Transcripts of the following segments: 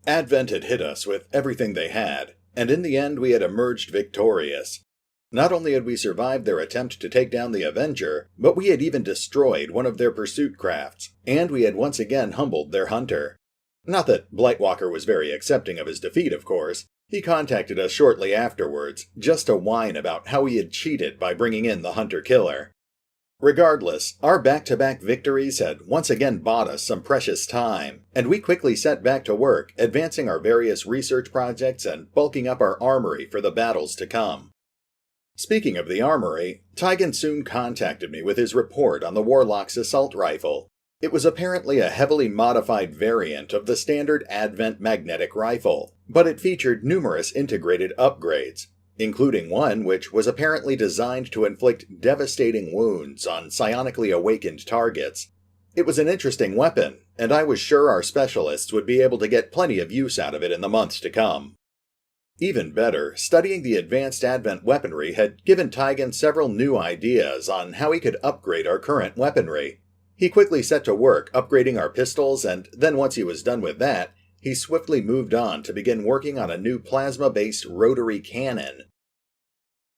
Advent had hit us with everything they had, and in the end we had emerged victorious. Not only had we survived their attempt to take down the Avenger, but we had even destroyed one of their pursuit crafts, and we had once again humbled their hunter. Not that Blightwalker was very accepting of his defeat, of course. He contacted us shortly afterwards, just to whine about how he had cheated by bringing in the hunter-killer. Regardless, our back-to-back victories had once again bought us some precious time, and we quickly set back to work, advancing our various research projects and bulking up our armory for the battles to come. Speaking of the armory, Tygan soon contacted me with his report on the Warlock's assault rifle. It was apparently a heavily modified variant of the standard Advent magnetic rifle, but it featured numerous integrated upgrades, including one which was apparently designed to inflict devastating wounds on psionically awakened targets. It was an interesting weapon, and I was sure our specialists would be able to get plenty of use out of it in the months to come. Even better, studying the advanced Advent weaponry had given Tygan several new ideas on how he could upgrade our current weaponry. He quickly set to work upgrading our pistols, and then once he was done with that, he swiftly moved on to begin working on a new plasma-based rotary cannon.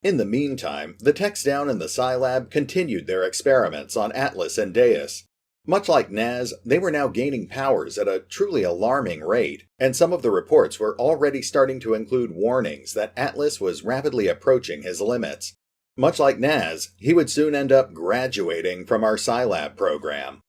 In the meantime, the techs down in the Psi Lab continued their experiments on Atlas and Deus. Much like Naz, they were now gaining powers at a truly alarming rate, and some of the reports were already starting to include warnings that Atlas was rapidly approaching his limits. Much like Naz, he would soon end up graduating from our Psi Lab program.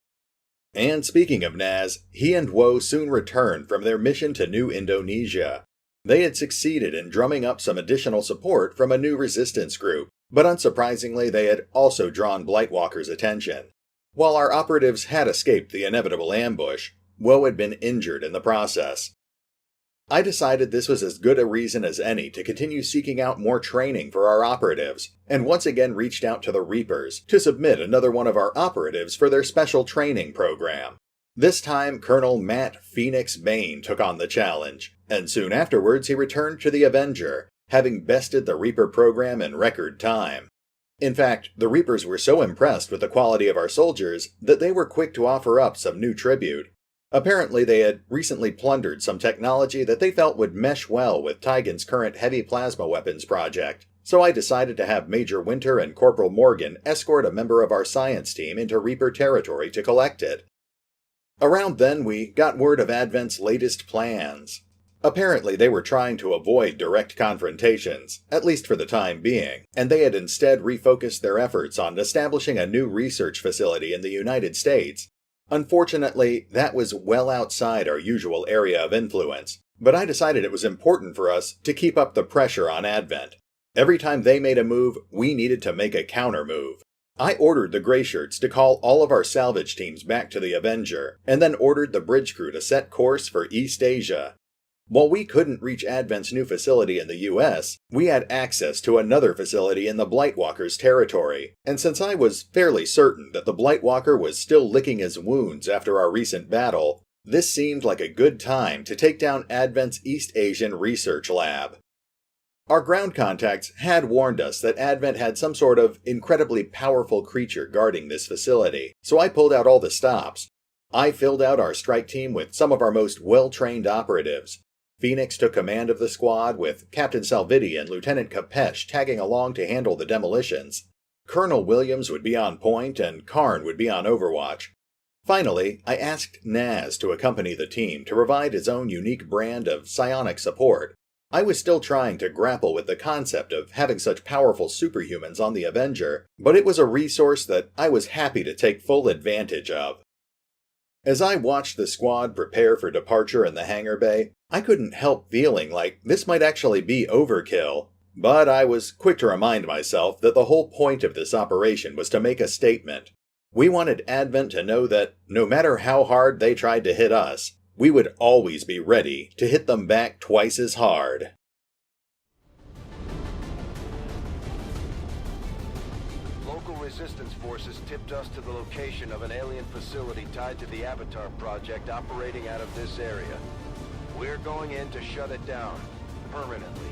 And speaking of Naz, he and Woe soon returned from their mission to New Indonesia. They had succeeded in drumming up some additional support from a new resistance group, but unsurprisingly they had also drawn Blightwalker's attention. While our operatives had escaped the inevitable ambush, Woe had been injured in the process. I decided this was as good a reason as any to continue seeking out more training for our operatives, and once again reached out to the Reapers to submit another one of our operatives for their special training program. This time, Colonel Matt Phoenix Bane took on the challenge, and soon afterwards he returned to the Avenger, having bested the Reaper program in record time. In fact, the Reapers were so impressed with the quality of our soldiers that they were quick to offer up some new tribute. Apparently they had recently plundered some technology that they felt would mesh well with Tygan's current heavy plasma weapons project, so I decided to have Major Winter and Corporal Morgan escort a member of our science team into Reaper territory to collect it. Around then we got word of Advent's latest plans. Apparently they were trying to avoid direct confrontations, at least for the time being, and they had instead refocused their efforts on establishing a new research facility in the United States. Unfortunately, that was well outside our usual area of influence, but I decided it was important for us to keep up the pressure on Advent. Every time they made a move, we needed to make a counter-move. I ordered the Grey Shirts to call all of our salvage teams back to the Avenger, and then ordered the bridge crew to set course for East Asia. While we couldn't reach Advent's new facility in the US, we had access to another facility in the Blightwalker's territory, and since I was fairly certain that the Blightwalker was still licking his wounds after our recent battle, this seemed like a good time to take down Advent's East Asian research lab. Our ground contacts had warned us that Advent had some sort of incredibly powerful creature guarding this facility, so I pulled out all the stops. I filled out our strike team with some of our most well-trained operatives. Phoenix took command of the squad, with Captain Salviti and Lieutenant Kapesh tagging along to handle the demolitions. Colonel Williams would be on point, and Karn would be on overwatch. Finally, I asked Naz to accompany the team to provide his own unique brand of psionic support. I was still trying to grapple with the concept of having such powerful superhumans on the Avenger, but it was a resource that I was happy to take full advantage of. As I watched the squad prepare for departure in the hangar bay, I couldn't help feeling like this might actually be overkill. But I was quick to remind myself that the whole point of this operation was to make a statement. We wanted Advent to know that no matter how hard they tried to hit us, we would always be ready to hit them back twice as hard. Resistance forces tipped us to the location of an alien facility tied to the Avatar project operating out of this area. We're going in to shut it down, permanently.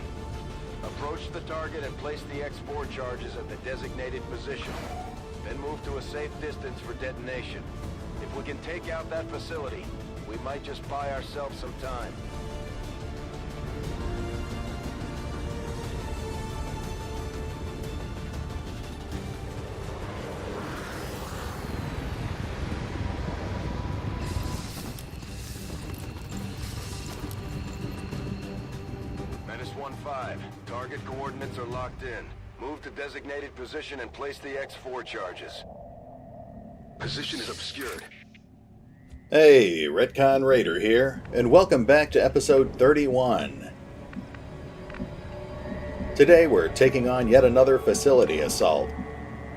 Approach the target and place the X4 charges at the designated position. Then move to a safe distance for detonation. If we can take out that facility, we might just buy ourselves some time. 5. Target coordinates are locked in. Move to designated position and place the X4 charges. Position is obscured. Hey, RetconRaider here, and welcome back to episode 31. Today we're taking on yet another facility assault,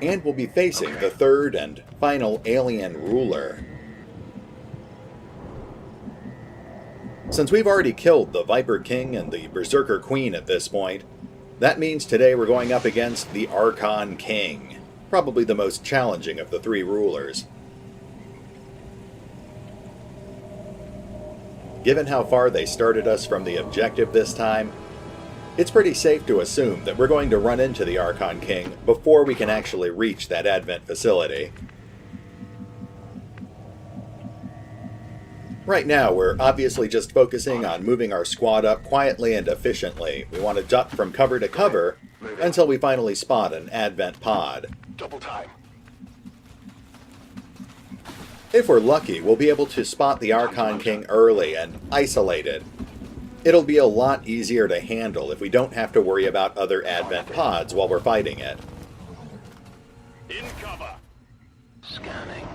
and we'll be facing the third and final alien ruler. Since we've already killed the Viper King and the Berserker Queen at this point, that means today we're going up against the Archon King, probably the most challenging of the three rulers. Given how far they started us from the objective this time, it's pretty safe to assume that we're going to run into the Archon King before we can actually reach that Advent facility. Right now, we're obviously just focusing on moving our squad up quietly and efficiently. We want to duck from cover to cover until we finally spot an Advent pod. Double time. If we're lucky, we'll be able to spot the Archon King early and isolate it. It'll be a lot easier to handle if we don't have to worry about other Advent pods while we're fighting it. In cover. Scanning.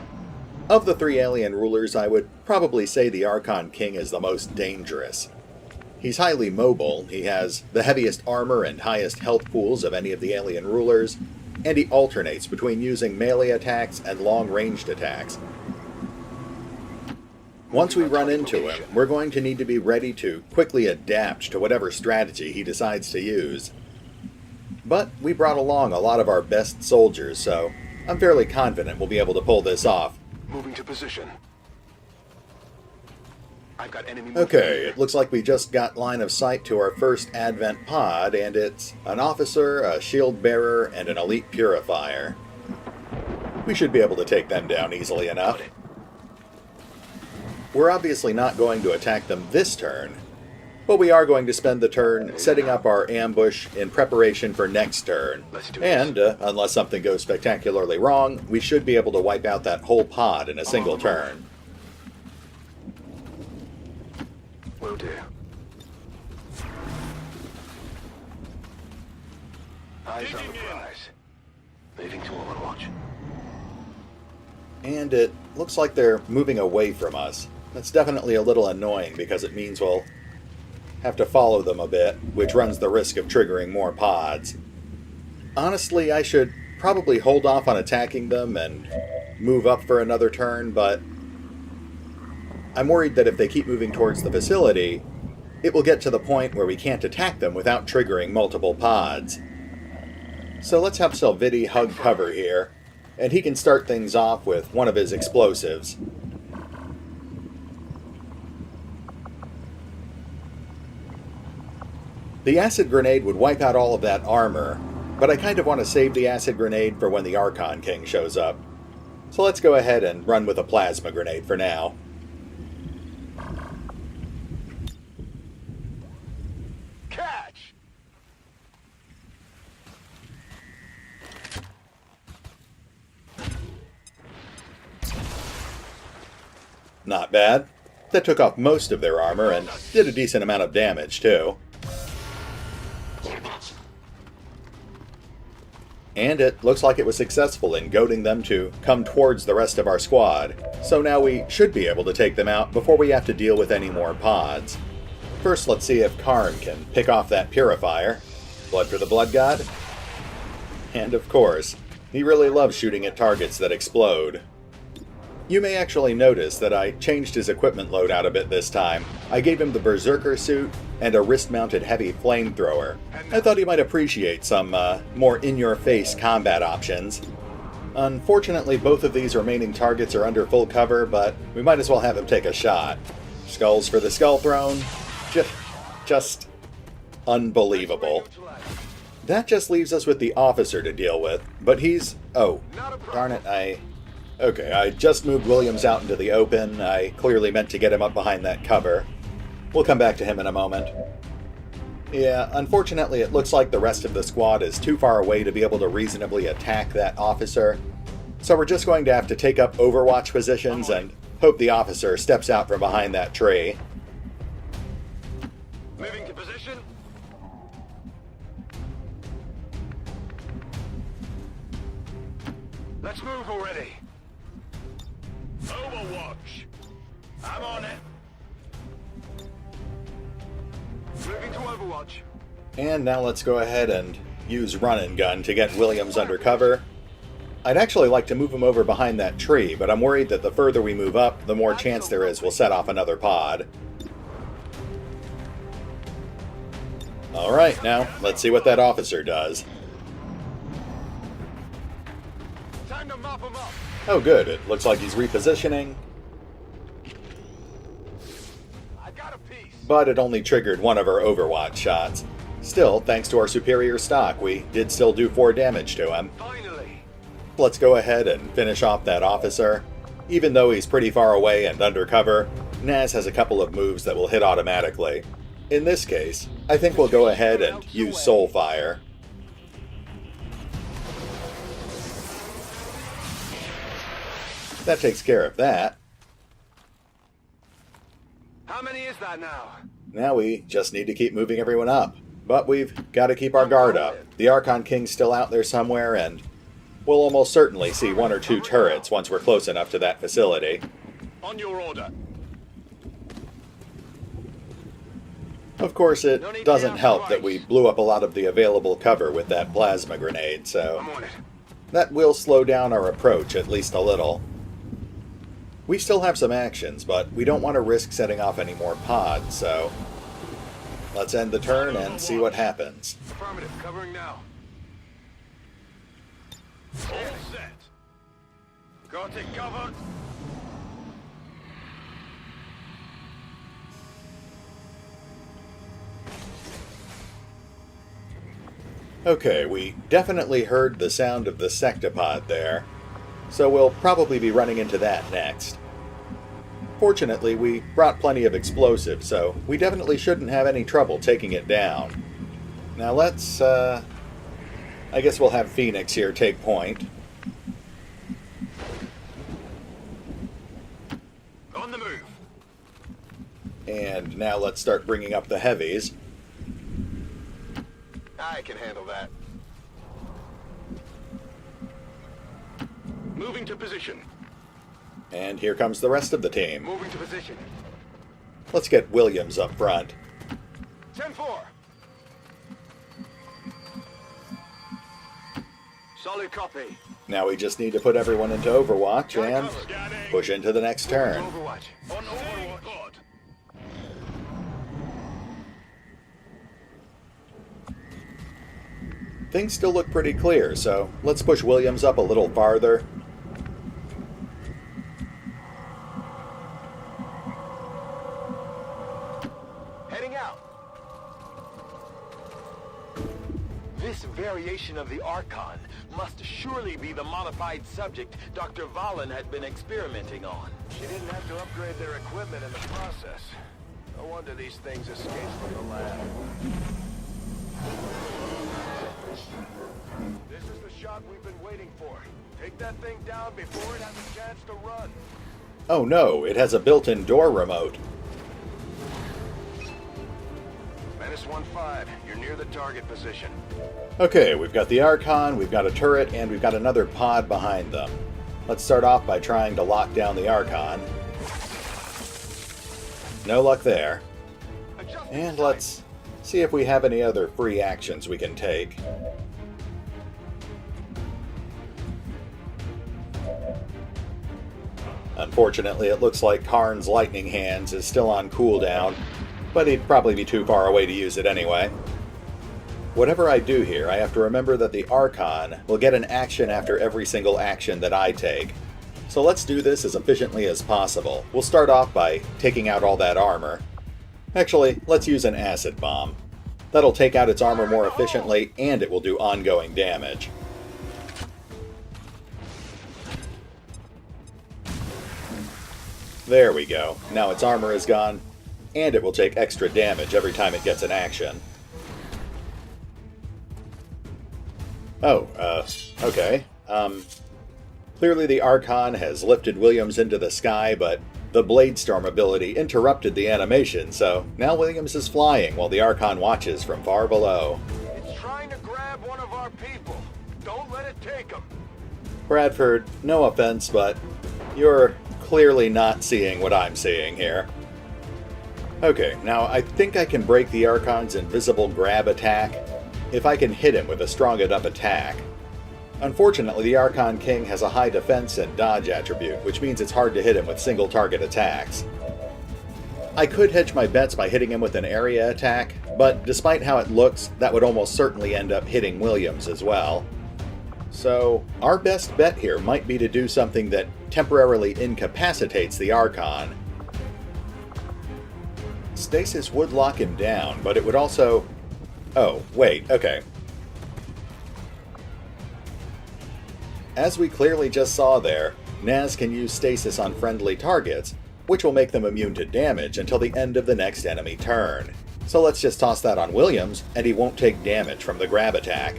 Of the three alien rulers, I would probably say the Archon King is the most dangerous. He's highly mobile, he has the heaviest armor and highest health pools of any of the alien rulers, and he alternates between using melee attacks and long-ranged attacks. Once we run into him, we're going to need to be ready to quickly adapt to whatever strategy he decides to use. But we brought along a lot of our best soldiers, so I'm fairly confident we'll be able to pull this off. Moving to position. I've got enemy. Okay, it looks like we just got line of sight to our first Advent pod, and it's an officer, a shield bearer, and an elite purifier. We should be able to take them down easily enough. We're obviously not going to attack them this turn, but we are going to spend the turn setting up our ambush in preparation for next turn. And, unless something goes spectacularly wrong, we should be able to wipe out that whole pod in a single turn. Will do. Eyes on the prize. Moving to Overwatch. And it looks like they're moving away from us. That's definitely a little annoying because it means we'll have to follow them a bit, which runs the risk of triggering more pods. Honestly, I should probably hold off on attacking them and move up for another turn, but I'm worried that if they keep moving towards the facility, it will get to the point where we can't attack them without triggering multiple pods. So let's have Selvidi hug cover here, and he can start things off with one of his explosives. The acid grenade would wipe out all of that armor, but I kind of want to save the acid grenade for when the Archon King shows up. So let's go ahead and run with a plasma grenade for now. Catch! Not bad. That took off most of their armor and did a decent amount of damage too. And it looks like it was successful in goading them to come towards the rest of our squad, so now we should be able to take them out before we have to deal with any more pods. First, let's see if Karn can pick off that purifier. Blood for the Blood God? And of course, he really loves shooting at targets that explode. You may actually notice that I changed his equipment loadout a bit this time. I gave him the Berserker suit and a wrist-mounted heavy flamethrower. I thought he might appreciate some more in-your-face combat options. Unfortunately, both of these remaining targets are under full cover, but we might as well have him take a shot. Skulls for the Skull Throne. Just unbelievable. That just leaves us with the officer to deal with, but he's... Oh, darn it, Okay, I just moved Williams out into the open. I clearly meant to get him up behind that cover. We'll come back to him in a moment. Yeah, unfortunately it looks like the rest of the squad is too far away to be able to reasonably attack that officer. So we're just going to have to take up overwatch positions and hope the officer steps out from behind that tree. Moving to position. Let's move already. Overwatch. I'm on it. Moving to Overwatch. And now let's go ahead and use run and gun to get Williams under cover. I'd actually like to move him over behind that tree, but I'm worried that the further we move up, the more chance there is we'll set off another pod. Alright, now, let's see what that officer does. Time to mop him up. Oh good, it looks like he's repositioning. I got a piece. But it only triggered one of our Overwatch shots. Still, thanks to our superior stock, we did still do 4 damage to him. Finally. Let's go ahead and finish off that officer. Even though he's pretty far away and undercover, Naz has a couple of moves that will hit automatically. In this case, I think we'll go ahead and use Soulfire. That takes care of that. How many is that now? Now we just need to keep moving everyone up. But we've got to keep our guard up. The Archon King's still out there somewhere, and we'll almost certainly see 1 or 2 turrets once we're close enough to that facility. On your order. Of course, it doesn't help that we blew up a lot of the available cover with that plasma grenade, so I'm on it. that will slow down our approach at least a little. We still have some actions, but we don't want to risk setting off any more pods, so let's end the turn and see what happens. Affirmative, covering now. All set. Got it covered. Okay, we definitely heard the sound of the sectopod there, so we'll probably be running into that next. Fortunately, we brought plenty of explosives, so we definitely shouldn't have any trouble taking it down. Now let's, I guess we'll have Phoenix here take point. On the move. And now let's start bringing up the heavies. I can handle that. Moving to position. And here comes the rest of the team. Moving to position. Let's get Williams up front. 10-4. Solid copy. Now we just need to put everyone into Overwatch and push into the next turn. Overwatch. On Overwatch. God. Things still look pretty clear, so let's push Williams up a little farther. Heading out. This variation of the Archon must surely be the modified subject Dr. Valen had been experimenting on. She didn't have to upgrade their equipment in the process. No wonder these things escaped from the lab. This is the shot we've been waiting for. Take that thing down before it has a chance to run. Oh no, it has a built-in door remote. Menace 1-5, you're near the target position. Okay, we've got the Archon, we've got a turret, and we've got another pod behind them. Let's start off by trying to lock down the Archon. No luck there. And let's see if we have any other free actions we can take. Unfortunately, it looks like Karn's Lightning Hands is still on cooldown, but he'd probably be too far away to use it anyway. Whatever I do here, I have to remember that the Archon will get an action after every single action that I take. So let's do this as efficiently as possible. We'll start off by taking out all that armor. Actually, let's use an acid bomb. That'll take out its armor more efficiently, and it will do ongoing damage. There we go. Now its armor is gone, and it will take extra damage every time it gets an action. Oh, okay. Clearly the Archon has lifted Williams into the sky, but the Bladestorm ability interrupted the animation, so now Williams is flying while the Archon watches from far below. It's trying to grab one of our people. Don't let it take him. Bradford, no offense, but you're clearly not seeing what I'm seeing here. Okay, now I think I can break the Archon's invisible grab attack if I can hit him with a strong enough attack. Unfortunately, the Archon King has a high defense and dodge attribute, which means it's hard to hit him with single target attacks. I could hedge my bets by hitting him with an area attack, but despite how it looks, that would almost certainly end up hitting Williams as well. So, our best bet here might be to do something that temporarily incapacitates the Archon. Stasis would lock him down, but it would also... Oh, wait, okay. As we clearly just saw there, Naz can use stasis on friendly targets, which will make them immune to damage until the end of the next enemy turn. So let's just toss that on Williams, and he won't take damage from the grab attack.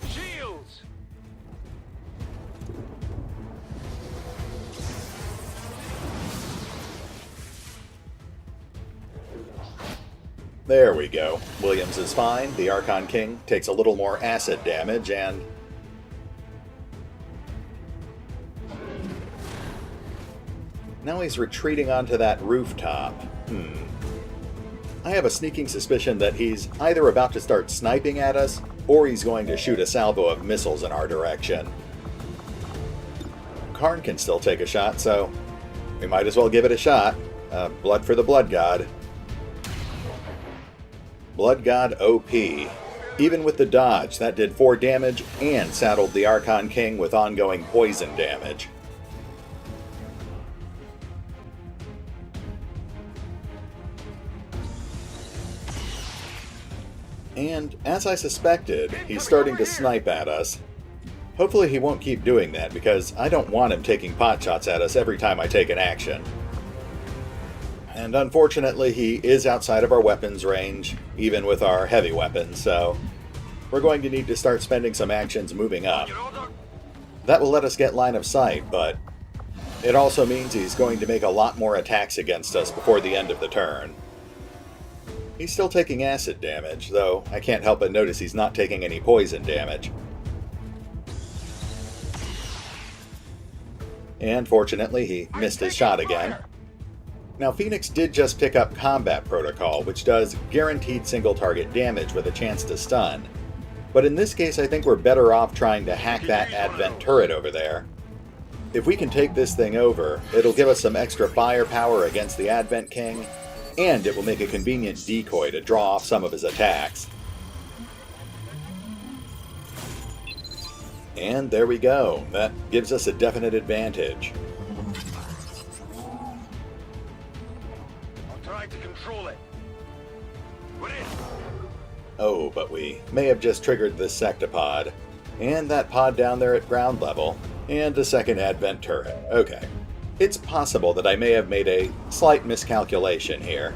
Shields! There we go. Williams is fine, the Archon King takes a little more acid damage, and... now he's retreating onto that rooftop. I have a sneaking suspicion that he's either about to start sniping at us, or he's going to shoot a salvo of missiles in our direction. Karn can still take a shot, so we might as well give it a shot. Blood for the Blood God. Blood God OP. Even with the dodge, that did 4 damage and saddled the Archon King with ongoing poison damage. And, as I suspected, he's starting to snipe at us. Hopefully he won't keep doing that, because I don't want him taking potshots at us every time I take an action. And unfortunately, he is outside of our weapons range, even with our heavy weapons, so we're going to need to start spending some actions moving up. That will let us get line of sight, but it also means he's going to make a lot more attacks against us before the end of the turn. He's still taking acid damage, though I can't help but notice he's not taking any poison damage. And fortunately, he missed his shot again. Now, Phoenix did just pick up Combat Protocol, which does guaranteed single target damage with a chance to stun. But in this case, I think we're better off trying to hack that Advent turret over there. If we can take this thing over, it'll give us some extra firepower against the Advent King, and it will make a convenient decoy to draw off some of his attacks. And there we go. That gives us a definite advantage. I'll try to control it. Oh, but we may have just triggered this sectopod. And that pod down there at ground level. And a second Advent turret. Okay. It's possible that I may have made a slight miscalculation here.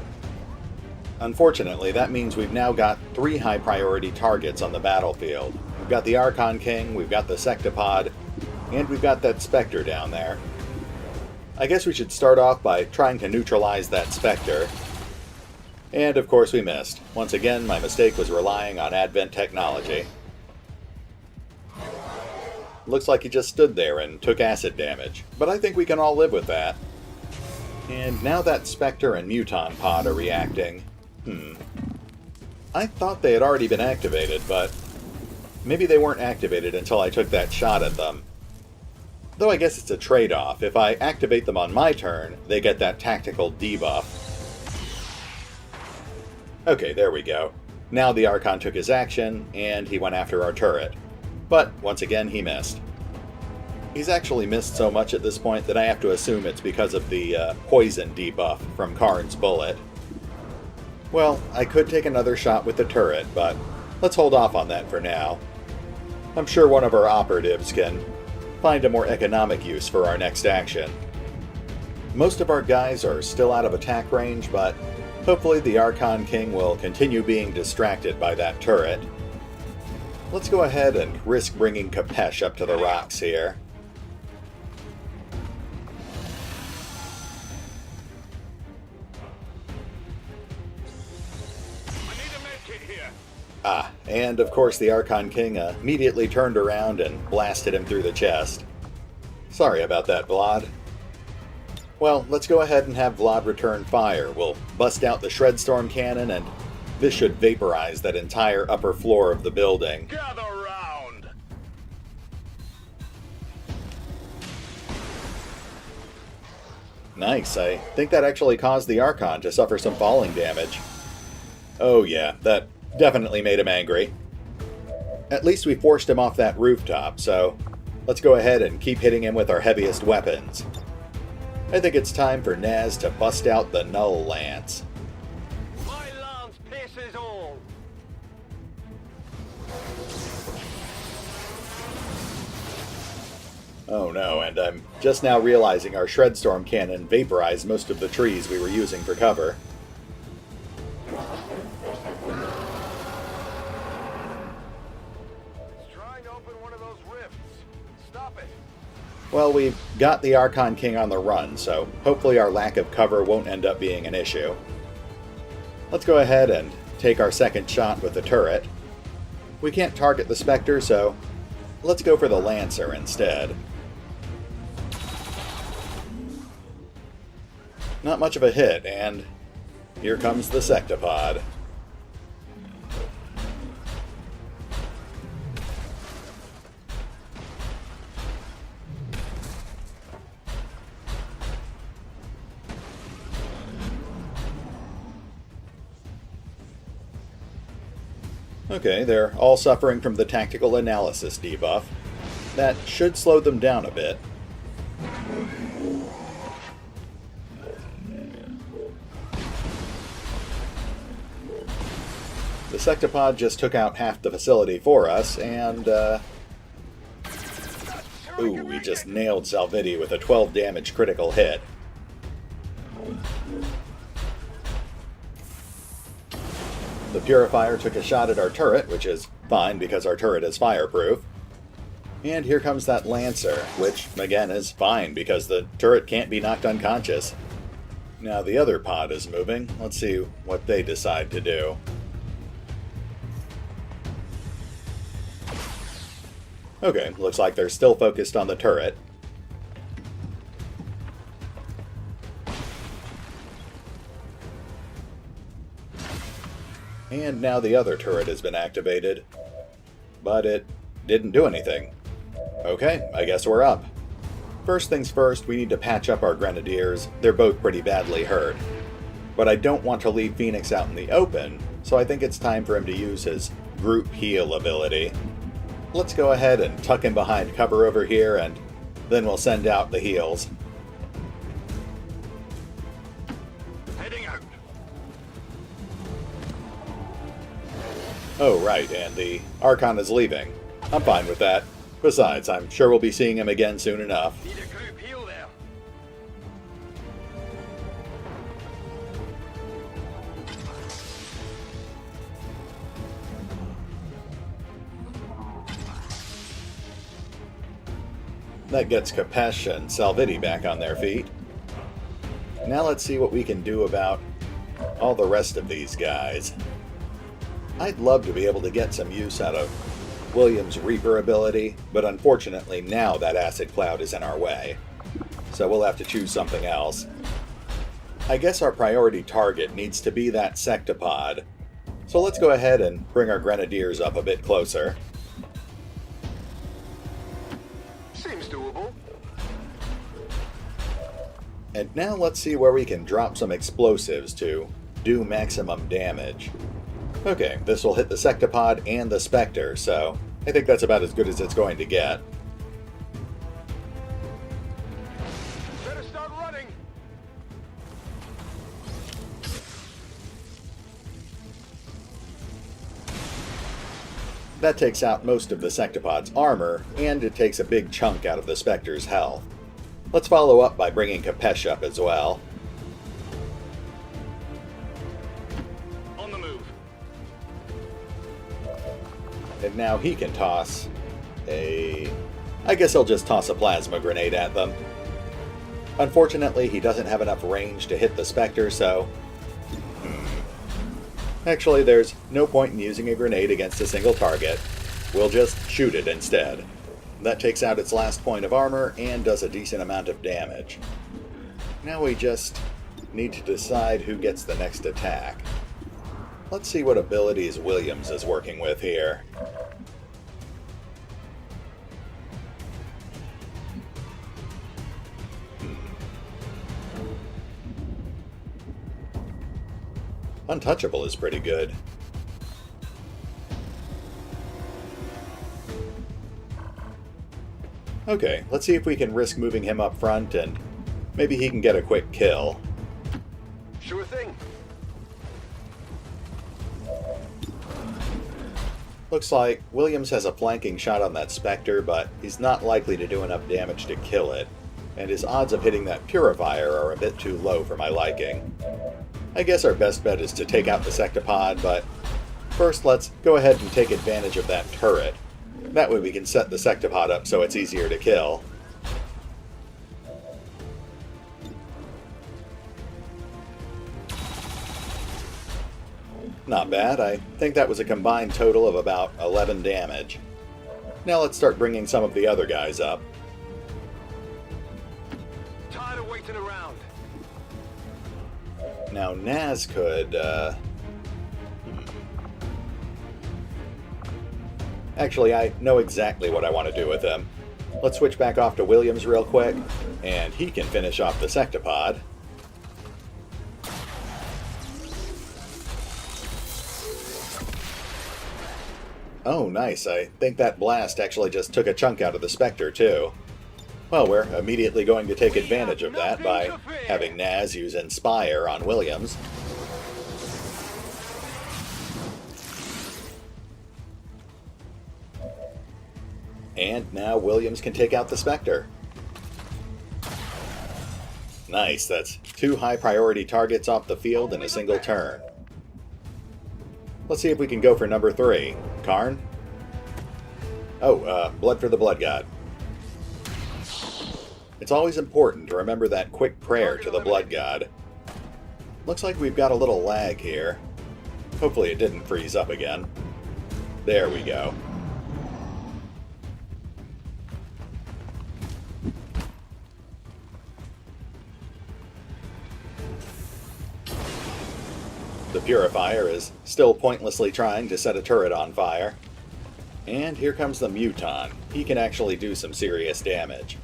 Unfortunately, that means we've now got 3 high-priority targets on the battlefield. We've got the Archon King, we've got the Sectopod, and we've got that Spectre down there. I guess we should start off by trying to neutralize that Spectre. And of course we missed. Once again, my mistake was relying on Advent technology. Looks like he just stood there and took acid damage, but I think we can all live with that. And now that Spectre and Muton pod are reacting. I thought they had already been activated, but maybe they weren't activated until I took that shot at them. Though I guess it's a trade-off. If I activate them on my turn, they get that tactical debuff. Okay, there we go. Now the Archon took his action, and he went after our turret. But, once again, he missed. He's actually missed so much at this point that I have to assume it's because of the poison debuff from Karn's bullet. Well, I could take another shot with the turret, but let's hold off on that for now. I'm sure one of our operatives can find a more economic use for our next action. Most of our guys are still out of attack range, but hopefully the Archon King will continue being distracted by that turret. Let's go ahead and risk bringing Kapesh up to the rocks here. And of course the Archon King immediately turned around and blasted him through the chest. Sorry about that, Vlad. Well, let's go ahead and have Vlad return fire. We'll bust out the Shredstorm cannon, and this should vaporize that entire upper floor of the building. Gather round! Nice, I think that actually caused the Archon to suffer some falling damage. Oh yeah, that definitely made him angry. At least we forced him off that rooftop, so let's go ahead and keep hitting him with our heaviest weapons. I think it's time for Naz to bust out the Null Lance. My lance pierces all! Oh no, and I'm just now realizing our Shredstorm cannon vaporized most of the trees we were using for cover. It's trying to open one of those rifts. Stop it! Well, we've got the Archon King on the run, so hopefully our lack of cover won't end up being an issue. Let's go ahead and take our second shot with the turret. We can't target the Spectre, so let's go for the Lancer instead. Not much of a hit, and here comes the Sectopod. Okay, they're all suffering from the tactical analysis debuff. That should slow them down a bit. The Sectopod just took out half the facility for us, and ooh, we just nailed Salviti with a 12 damage critical hit. The Purifier took a shot at our turret, which is fine because our turret is fireproof. And here comes that Lancer, which, again, is fine because the turret can't be knocked unconscious. Now the other pod is moving. Let's see what they decide to do. Okay, looks like they're still focused on the turret. And now the other turret has been activated. But it didn't do anything. Okay, I guess we're up. First things first, we need to patch up our Grenadiers. They're both pretty badly hurt. But I don't want to leave Phoenix out in the open, so I think it's time for him to use his group heal ability. Let's go ahead and tuck him behind cover over here, and then we'll send out the heals. Heading out. Oh, right, and the Archon is leaving. I'm fine with that. Besides, I'm sure we'll be seeing him again soon enough. Need a group heal there. That gets Kapesh and Salviti back on their feet. Now let's see what we can do about all the rest of these guys. I'd love to be able to get some use out of William's Reaper ability, but unfortunately now that acid cloud is in our way. So we'll have to choose something else. I guess our priority target needs to be that Sectopod. So let's go ahead and bring our Grenadiers up a bit closer. Seems doable. And now let's see where we can drop some explosives to do maximum damage. Okay, this will hit the Sectopod and the Spectre, so I think that's about as good as it's going to get. Better start running. That takes out most of the Sectopod's armor, and it takes a big chunk out of the Spectre's health. Let's follow up by bringing Kapesh up as well. On the move. And now he can toss a... I guess he'll just toss a plasma grenade at them. Unfortunately, he doesn't have enough range to hit the Spectre, so... Actually, there's no point in using a grenade against a single target. We'll just shoot it instead. That takes out its last point of armor and does a decent amount of damage. Now we just need to decide who gets the next attack. Let's see what abilities Williams is working with here. Untouchable is pretty good. Okay, let's see if we can risk moving him up front and maybe he can get a quick kill. Sure thing. Looks like Williams has a flanking shot on that Spectre, but he's not likely to do enough damage to kill it, and his odds of hitting that Purifier are a bit too low for my liking. I guess our best bet is to take out the Sectopod, but first let's go ahead and take advantage of that turret. That way we can set the Sectopod up so it's easier to kill. Not bad. I think that was a combined total of about 11 damage. Now let's start bringing some of the other guys up. Tired of waiting around. Now Naz could, Actually, I know exactly what I want to do with him. Let's switch back off to Williams real quick, and he can finish off the Sectopod. Oh, nice. I think that blast actually just took a chunk out of the Spectre, too. Well, we're immediately going to take advantage of that by having Naz use Inspire on Williams. And now Williams can take out the Spectre. Nice, that's 2 high-priority targets off the field in a single turn. Let's see if we can go for number 3. Karn? Oh, Blood for the Blood God. It's always important to remember that quick prayer to the Blood God. Looks like we've got a little lag here. Hopefully it didn't freeze up again. There we go. The Purifier is still pointlessly trying to set a turret on fire. And here comes the Muton. He can actually do some serious damage.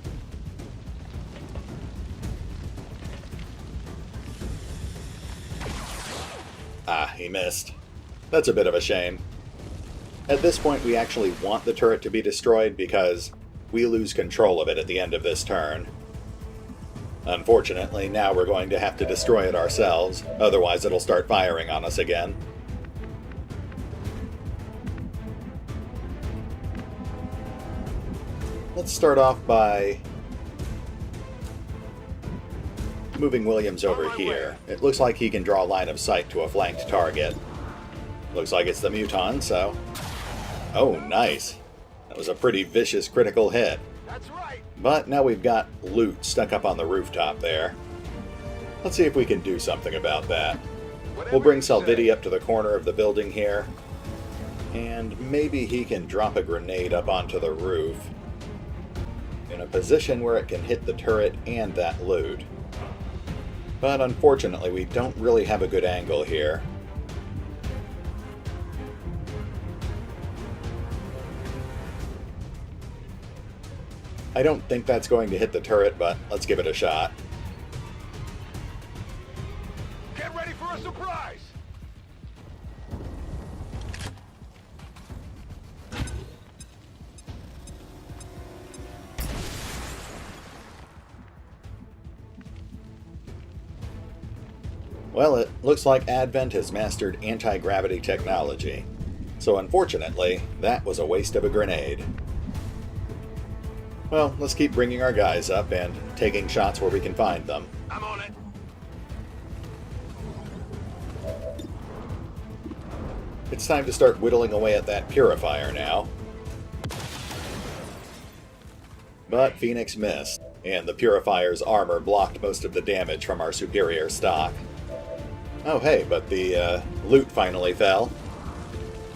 Ah, he missed. That's a bit of a shame. At this point, we actually want the turret to be destroyed because we lose control of it at the end of this turn. Unfortunately, now we're going to have to destroy it ourselves, otherwise it'll start firing on us again. Let's start off by moving Williams over here. It looks like he can draw line of sight to a flanked target. Looks like it's the Muton, so... Oh, nice. That was a pretty vicious critical hit. That's right. But now we've got loot stuck up on the rooftop there. Let's see if we can do something about that. We'll bring Salviti up to the corner of the building here. And maybe he can drop a grenade up onto the roof in a position where it can hit the turret and that loot. But unfortunately, we don't really have a good angle here. I don't think that's going to hit the turret, but let's give it a shot. Get ready for a surprise! Well, it looks like Advent has mastered anti-gravity technology. So unfortunately, that was a waste of a grenade. Well, let's keep bringing our guys up and taking shots where we can find them. I'm on it. It's time to start whittling away at that Purifier now. But Phoenix missed, and the Purifier's armor blocked most of the damage from our superior stock. Oh hey, but the loot finally fell.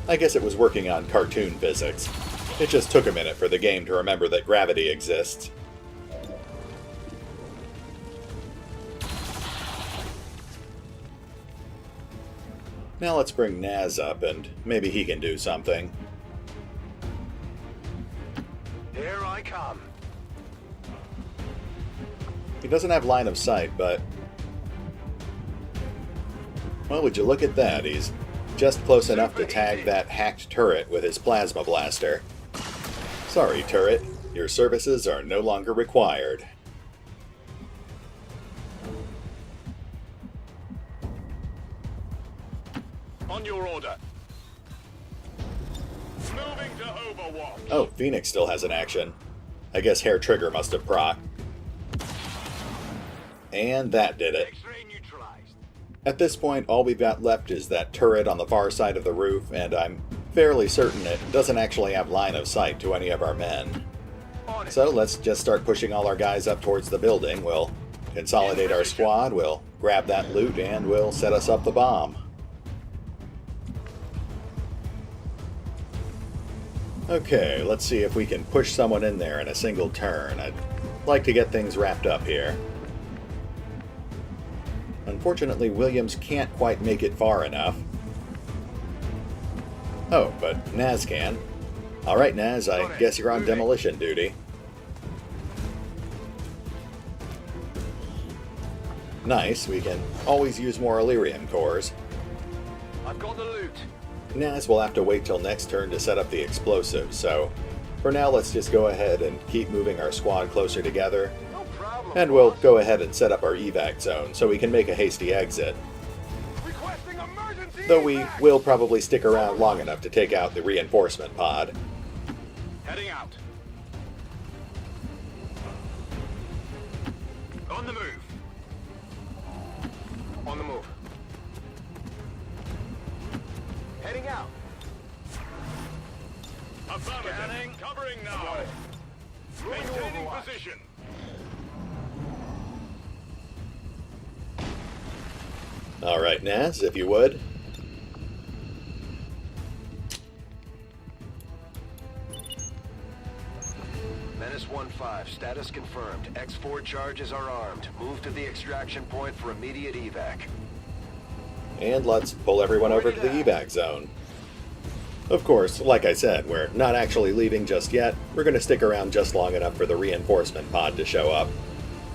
I guess it was working on cartoon physics. It just took a minute for the game to remember that gravity exists. Now let's bring Naz up, and maybe he can do something. Here I come. He doesn't have line of sight, but... well, would you look at that? He's just close enough to tag that hacked turret with his plasma blaster. Sorry, turret. Your services are no longer required. On your order. Moving to Overwatch. Oh, Phoenix still has an action. I guess Hair Trigger must have proc. And that did it. X-ray neutralized. At this point, all we've got left is that turret on the far side of the roof, and I'm fairly certain it doesn't actually have line of sight to any of our men. So let's just start pushing all our guys up towards the building. We'll consolidate our squad, we'll grab that loot, and we'll set us up the bomb. Okay, let's see if we can push someone in there in a single turn. I'd like to get things wrapped up here. Unfortunately, Williams can't quite make it far enough. Oh, but Naz can. Alright, Naz, I guess you're on demolition duty. Nice, we can always use more Illyrium cores. I've got the loot. Naz will have to wait till next turn to set up the explosives, so for now let's just go ahead and keep moving our squad closer together. No problem. And we'll go ahead and set up our evac zone so we can make a hasty exit. Requesting emergency Though we evac. will probably stick around long enough to take out the reinforcement pod. Heading out. On the move. On the move. Heading out. Scanning. Covering now. Maintaining position. Alright, Naz, if you would. Menace 1-5, status confirmed. X4 charges are armed. Move to the extraction point for immediate evac. And let's pull everyone over to the evac zone. Of course, like I said, we're not actually leaving just yet. We're going to stick around just long enough for the reinforcement pod to show up.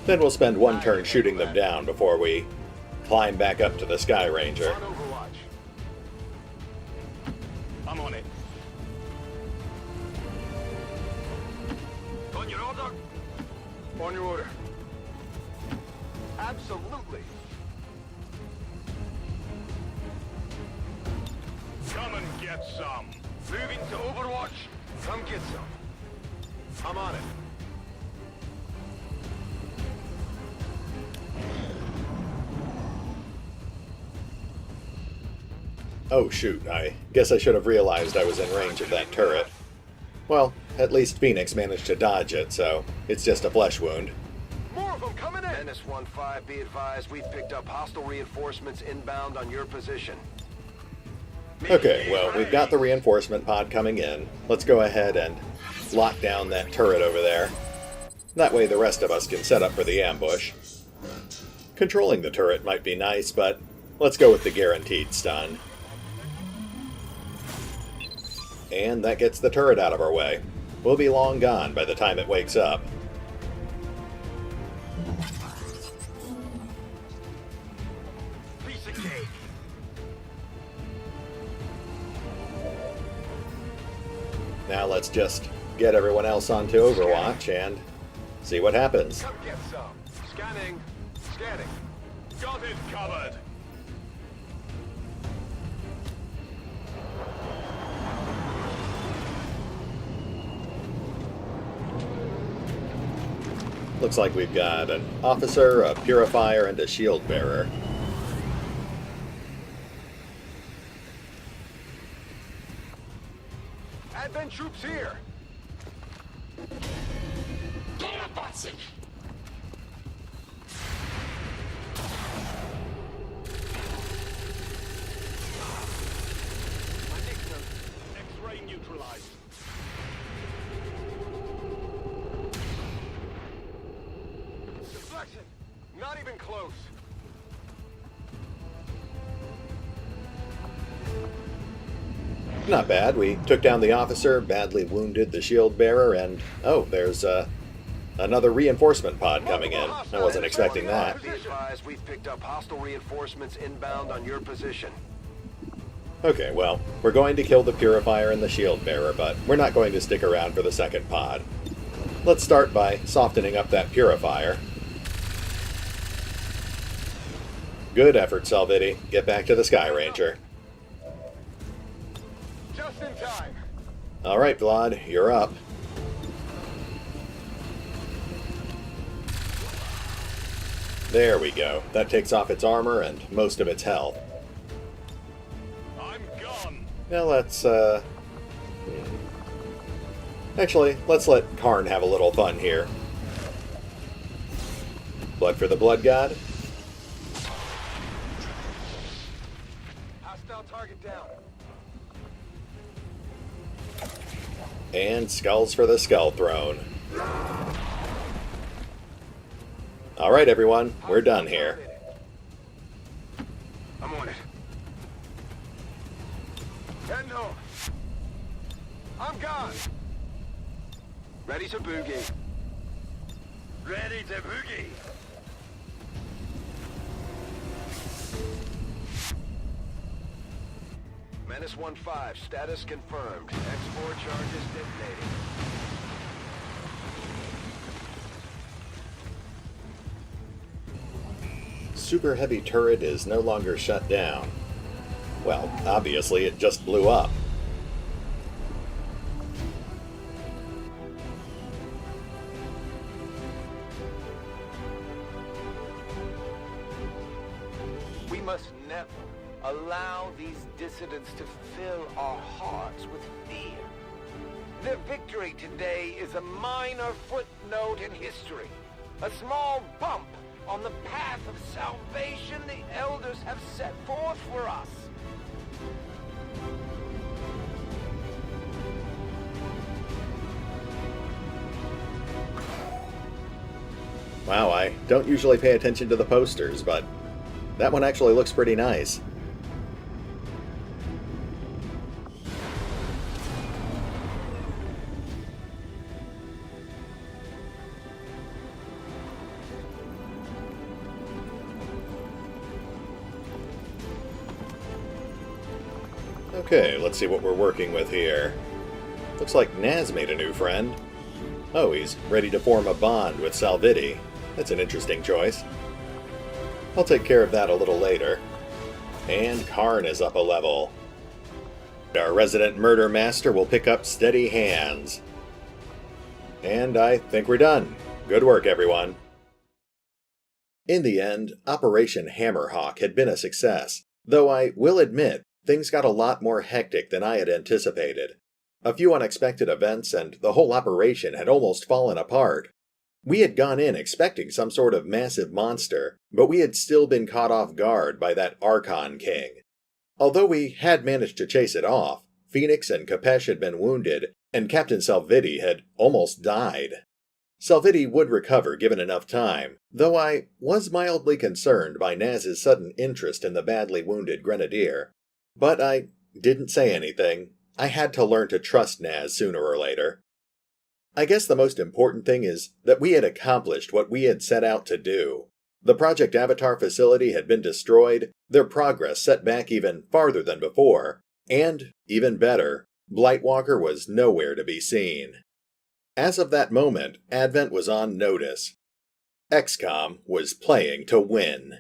Then we'll spend one turn shooting them down before we climb back up to the Sky Ranger. On Overwatch. I'm on it. On your order. On your order. Absolutely. Come and get some. Moving to Overwatch. Come get some. I'm on it. Oh shoot, I guess I should have realized I was in range of that turret. Well, at least Phoenix managed to dodge it, so it's just a flesh wound. More of them coming in. Menace 1-5, be advised, we've picked up hostile reinforcements inbound on your position. Okay, well, we've got the reinforcement pod coming in. Let's go ahead and lock down that turret over there. That way the rest of us can set up for the ambush. Controlling the turret might be nice, but let's go with the guaranteed stun. And that gets the turret out of our way. We'll be long gone by the time it wakes up. Piece of cake. Now let's just get everyone else onto Overwatch and see what happens. Come get some. Scanning. Scanning. Got it covered. Looks like we've got an officer, a purifier, and a shield bearer. Advent troops here. Deflection! Not even close. Not bad. We took down the officer, badly wounded the shield bearer, and oh, there's another reinforcement pod coming in. I wasn't expecting that. Be advised, we've picked up hostile reinforcements inbound on your position. Okay, well, we're going to kill the purifier and the shield bearer, but we're not going to stick around for the second pod. Let's start by softening up that purifier. Good effort, Salviti. Get back to the Sky Ranger. Just in time. All right, Vlad, you're up. There we go. That takes off its armor and most of its health. I'm gone. Now let's, Actually, let's let Karn have a little fun here. Blood for the Blood God. Hostile target down. And skulls for the Skull Throne. Alright everyone, we're done here. I'm on it. Heading home. I'm gone. Ready to boogie. Ready to boogie. Menace 1-5, status confirmed. X4 charges detonating. Super Heavy turret is no longer shut down. Well, obviously it just blew up. We must never allow these dissidents to fill our hearts with fear. Their victory today is a minor footnote in history. A small bump on the path of salvation the elders have set forth for us. Wow, I don't usually pay attention to the posters, but that one actually looks pretty nice. Okay, let's see what we're working with here. Looks like Naz made a new friend. Oh, he's ready to form a bond with Salviti. That's an interesting choice. I'll take care of that a little later. And Karn is up a level. Our resident murder master will pick up steady hands. And I think we're done. Good work, everyone. In the end, Operation Hammerhawk had been a success, though I will admit things got a lot more hectic than I had anticipated. A few unexpected events and the whole operation had almost fallen apart. We had gone in expecting some sort of massive monster, but we had still been caught off guard by that Archon King. Although we had managed to chase it off, Phoenix and Kapesh had been wounded, and Captain Salviti had almost died. Salviti would recover given enough time, though I was mildly concerned by Naz's sudden interest in the badly wounded Grenadier. But I didn't say anything. I had to learn to trust Naz sooner or later. I guess the most important thing is that we had accomplished what we had set out to do. The Project Avatar facility had been destroyed, their progress set back even farther than before, and, even better, Blightwalker was nowhere to be seen. As of that moment, Advent was on notice. XCOM was playing to win.